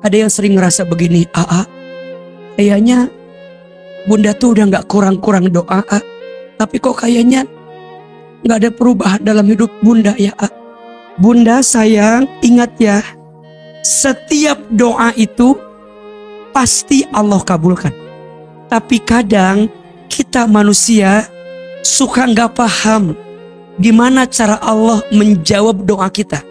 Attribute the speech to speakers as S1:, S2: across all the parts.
S1: Ada yang sering ngerasa begini, kayaknya bunda tuh udah gak kurang-kurang doa, tapi kok kayaknya gak ada perubahan dalam hidup bunda ya. Bunda sayang, ingat ya, setiap doa itu pasti Allah kabulkan. Tapi kadang kita manusia suka gak paham gimana cara Allah menjawab doa kita.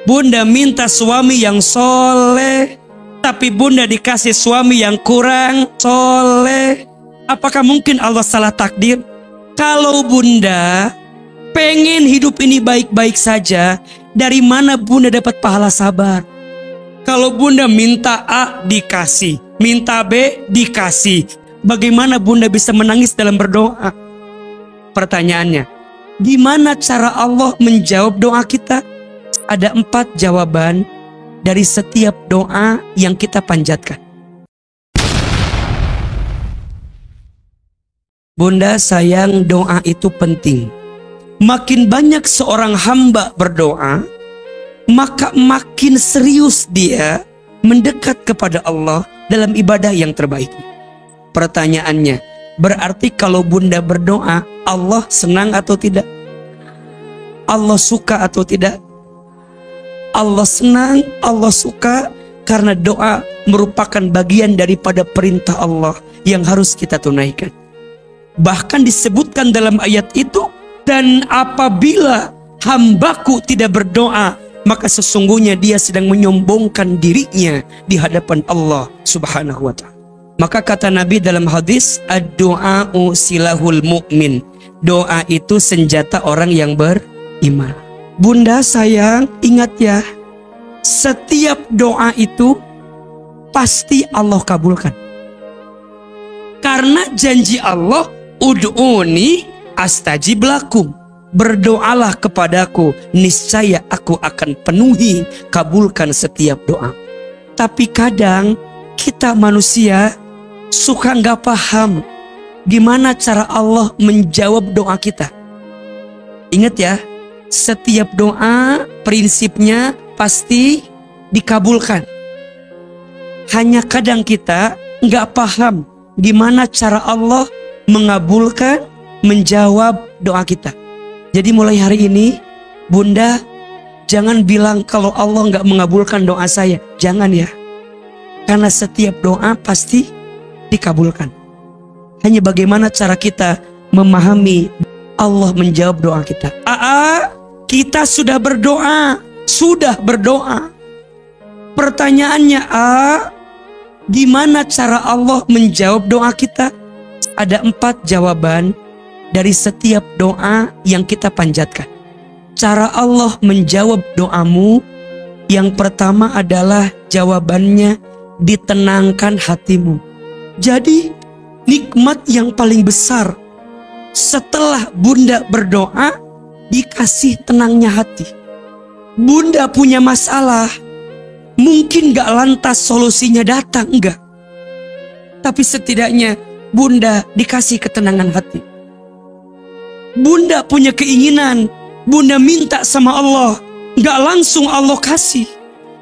S1: Bunda minta suami yang soleh, tapi bunda dikasih suami yang kurang soleh. Apakah mungkin Allah salah takdir? Kalau bunda pengen hidup ini baik-baik saja, dari mana bunda dapat pahala sabar? Kalau bunda minta A dikasih, minta B dikasih, bagaimana bunda bisa menangis dalam berdoa? Pertanyaannya, gimana cara Allah menjawab doa kita? Ada 4 jawaban dari setiap doa yang kita panjatkan. Bunda sayang, doa itu penting. Makin banyak seorang hamba berdoa, maka makin serius dia mendekat kepada Allah dalam ibadah yang terbaik. Pertanyaannya, berarti kalau bunda berdoa, Allah senang atau tidak? Allah suka atau tidak? Allah senang, Allah suka, karena doa merupakan bagian daripada perintah Allah yang harus kita tunaikan. Bahkan disebutkan dalam ayat itu, dan apabila hambaku tidak berdoa, maka sesungguhnya dia sedang menyombongkan dirinya di hadapan Allah subhanahu wa ta'ala. Maka kata Nabi dalam hadis, ad-du'a'u silahul mu'min. Doa itu senjata orang yang beriman. Bunda sayang, ingat ya, setiap doa itu pasti Allah kabulkan. Karena janji Allah, ud'uni astajib lakum. Berdoalah kepadaku, niscaya aku akan penuhi, kabulkan setiap doa. Tapi kadang kita manusia suka nggak paham gimana cara Allah menjawab doa kita. Ingat ya, setiap doa prinsipnya pasti dikabulkan. Hanya kadang kita nggak paham gimana cara Allah mengabulkan, menjawab doa kita. Jadi mulai hari ini, bunda jangan bilang kalau Allah nggak mengabulkan doa saya. Jangan ya. Karena setiap doa pasti dikabulkan. Hanya bagaimana cara kita memahami Allah menjawab doa kita. Kita sudah berdoa. Pertanyaannya, gimana cara Allah menjawab doa kita? Ada 4 jawaban dari setiap doa yang kita panjatkan. Cara Allah menjawab doamu, yang pertama adalah jawabannya ditenangkan hatimu. Jadi nikmat yang paling besar setelah bunda berdoa, dikasih tenangnya hati. Bunda punya masalah, mungkin gak lantas solusinya datang, enggak. Tapi setidaknya bunda dikasih ketenangan hati. Bunda punya keinginan, bunda minta sama Allah, gak langsung Allah kasih,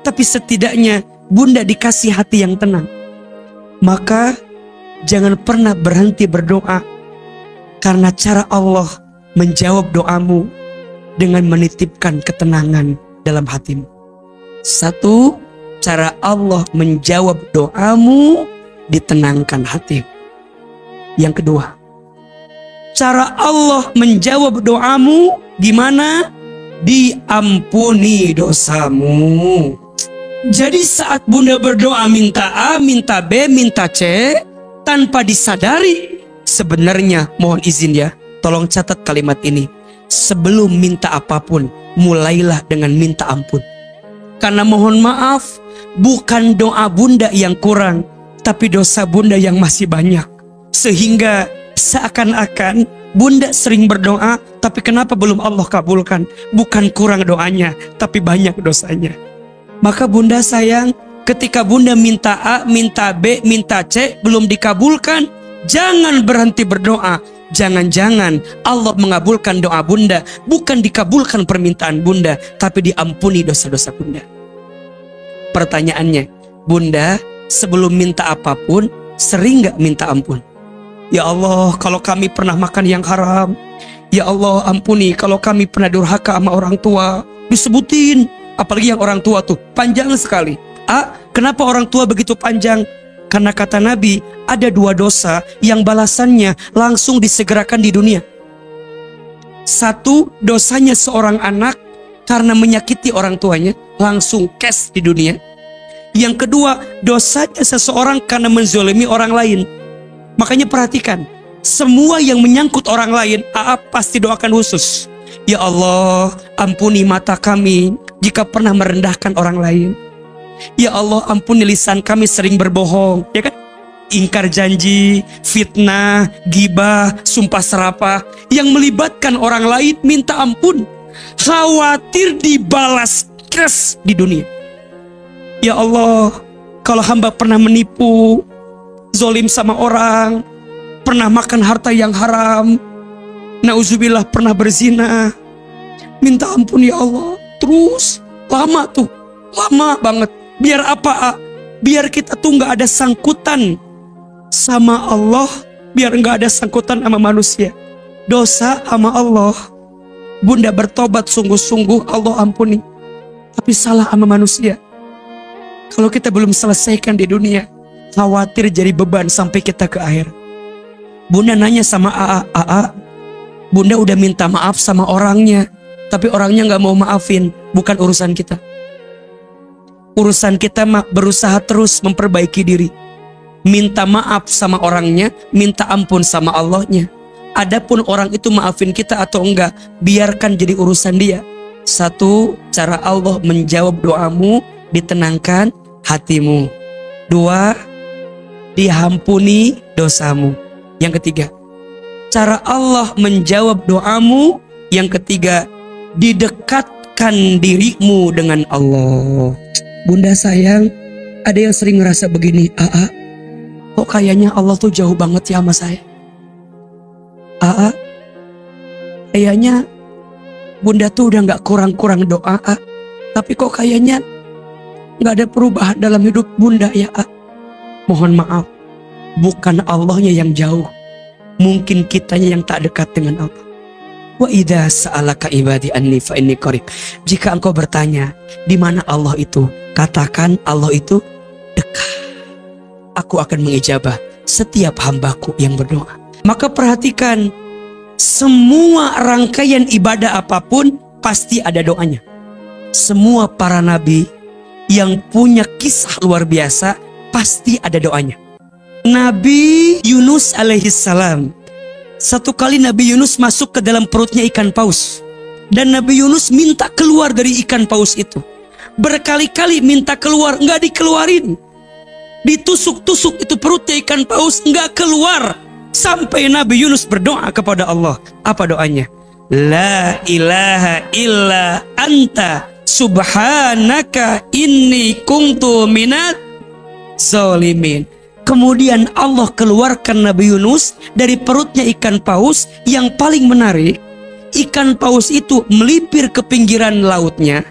S1: tapi setidaknya bunda dikasih hati yang tenang. Maka jangan pernah berhenti berdoa, karena cara Allah menjawab doamu dengan menitipkan ketenangan dalam hatimu. 1, cara Allah menjawab doamu, ditenangkan hatimu. Yang kedua, cara Allah menjawab doamu gimana? Diampuni dosamu. Jadi saat bunda berdoa minta A, minta B, minta C, tanpa disadari, sebenarnya mohon izin ya, tolong catat kalimat ini. Sebelum minta apapun, mulailah dengan minta ampun. Karena mohon maaf, bukan doa bunda yang kurang, tapi dosa bunda yang masih banyak. Sehingga seakan-akan bunda sering berdoa, tapi kenapa belum Allah kabulkan? Bukan kurang doanya, tapi banyak dosanya. Maka bunda sayang, ketika bunda minta A, minta B, minta C, belum dikabulkan, jangan berhenti berdoa. Jangan-jangan Allah mengabulkan doa bunda, bukan dikabulkan permintaan bunda, tapi diampuni dosa-dosa bunda. Pertanyaannya, Bunda sebelum minta apapun sering gak minta ampun? Ya Allah, kalau kami pernah makan yang haram, ya Allah ampuni kalau kami pernah durhaka sama orang tua. Disebutin, apalagi yang orang tua tuh panjang sekali. Kenapa orang tua begitu panjang? Karena kata Nabi, ada 2 dosa yang balasannya langsung disegerakan di dunia. 1, dosanya seorang anak karena menyakiti orang tuanya, langsung cash di dunia. Yang kedua, dosanya seseorang karena menzolimi orang lain. Makanya perhatikan, semua yang menyangkut orang lain, pasti doakan khusus. Ya Allah, ampuni mata kami jika pernah merendahkan orang lain. Ya Allah, ampuni lisan kami sering berbohong, ya kan? Ingkar janji, fitnah, gibah, sumpah serapah yang melibatkan orang lain, minta ampun. Khawatir dibalas keras di dunia. Ya Allah, kalau hamba pernah menipu, zolim sama orang, pernah makan harta yang haram, nauzubillah pernah berzina, minta ampun ya Allah. Terus lama tuh, lama banget. Biar apa? Biar kita tuh nggak ada sangkutan sama Allah, biar nggak ada sangkutan sama manusia. Dosa sama Allah, Bunda bertobat sungguh-sungguh, Allah ampuni. Tapi salah sama manusia, kalau kita belum selesaikan di dunia, khawatir jadi beban sampai kita ke akhir. Bunda nanya sama Bunda udah minta maaf sama orangnya, tapi orangnya nggak mau maafin. Bukan urusan kita. Urusan kita berusaha terus memperbaiki diri. Minta maaf sama orangnya, minta ampun sama Allahnya. Adapun orang itu maafin kita atau enggak, biarkan jadi urusan dia. 1, cara Allah menjawab doamu, ditenangkan hatimu. 2, diampuni dosamu. Yang ketiga, cara Allah menjawab doamu. Yang ketiga, didekatkan dirimu dengan Allah. Bunda sayang, ada yang sering ngerasa begini, kok kayaknya Allah tuh jauh banget ya sama saya. Kayaknya Bunda tuh udah gak kurang-kurang doa, tapi kok kayaknya gak ada perubahan dalam hidup Bunda ya. Mohon maaf, bukan Allahnya yang jauh, mungkin kitanya yang tak dekat dengan Allah. Wa idza sa'alaka ibadi anni fa inni qarib. Jika engkau bertanya di mana Allah itu, katakan Allah itu dekat. Aku akan mengijabah setiap hambaku yang berdoa. Maka perhatikan, semua rangkaian ibadah apapun pasti ada doanya. Semua para nabi yang punya kisah luar biasa pasti ada doanya. Nabi Yunus alaihissalam, satu kali Nabi Yunus masuk ke dalam perutnya ikan paus, dan Nabi Yunus minta keluar dari ikan paus itu. Berkali-kali minta keluar, nggak dikeluarin. Ditusuk-tusuk itu perutnya ikan paus, nggak keluar. Sampai Nabi Yunus berdoa kepada Allah. Apa doanya? La ilaha illa anta subhanaka inni kuntu minat zalimin. Kemudian Allah keluarkan Nabi Yunus dari perutnya ikan paus. Yang paling menarik, ikan paus itu melipir ke pinggiran lautnya.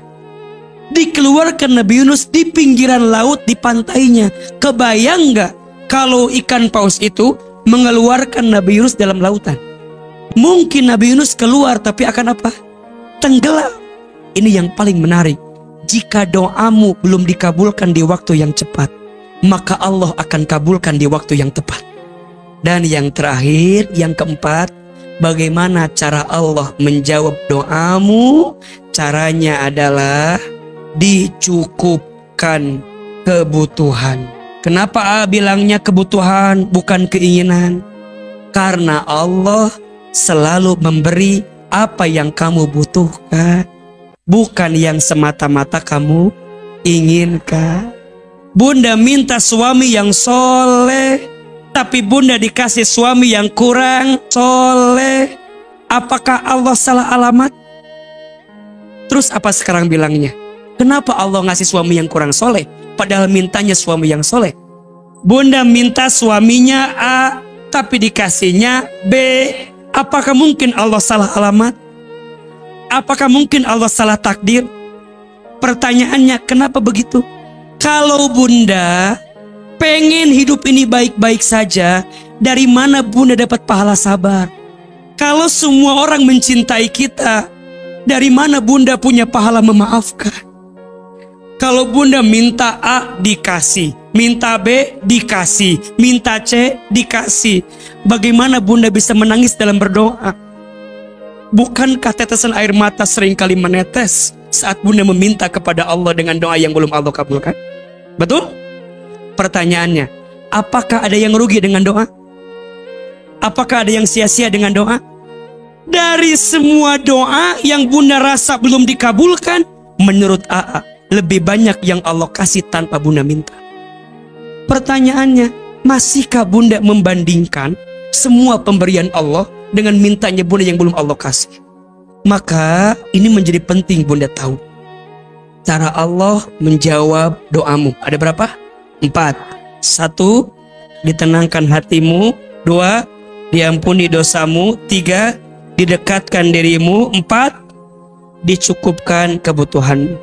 S1: Dikeluarkan Nabi Yunus di pinggiran laut, di pantainya. Kebayang nggak kalau ikan paus itu mengeluarkan Nabi Yunus dalam lautan? Mungkin Nabi Yunus keluar, tapi akan apa? Tenggelam. Ini yang paling menarik. Jika doamu belum dikabulkan di waktu yang cepat, maka Allah akan kabulkan di waktu yang tepat. Dan yang terakhir, yang keempat, bagaimana cara Allah menjawab doamu? Caranya adalah dicukupkan kebutuhan. Kenapa bilangnya kebutuhan bukan keinginan? Karena Allah selalu memberi apa yang kamu butuhkan, bukan yang semata-mata kamu inginkan. Bunda minta suami yang soleh, tapi Bunda dikasih suami yang kurang soleh. Apakah Allah salah alamat? Terus apa sekarang bilangnya? Kenapa Allah ngasih suami yang kurang soleh, padahal mintanya suami yang soleh? Bunda minta suaminya A, tapi dikasihnya B. Apakah mungkin Allah salah alamat? Apakah mungkin Allah salah takdir? Pertanyaannya, kenapa begitu? Kalau bunda pengen hidup ini baik-baik saja, dari mana bunda dapat pahala sabar? Kalau semua orang mencintai kita, dari mana bunda punya pahala memaafkan? Kalau bunda minta A dikasih, minta B dikasih, minta C dikasih, bagaimana bunda bisa menangis dalam berdoa? Bukankah tetesan air mata seringkali menetes saat bunda meminta kepada Allah dengan doa yang belum Allah kabulkan? Betul? Pertanyaannya, apakah ada yang rugi dengan doa? Apakah ada yang sia-sia dengan doa? Dari semua doa yang bunda rasa belum dikabulkan, menurut AA, lebih banyak yang Allah kasih tanpa bunda minta. Pertanyaannya, masihkah bunda membandingkan semua pemberian Allah dengan mintanya bunda yang belum Allah kasih? Maka ini menjadi penting bunda tahu cara Allah menjawab doamu. Ada berapa? 4. 1. Ditenangkan hatimu. 2. Diampuni dosamu. 3. Didekatkan dirimu. 4. Dicukupkan kebutuhanmu.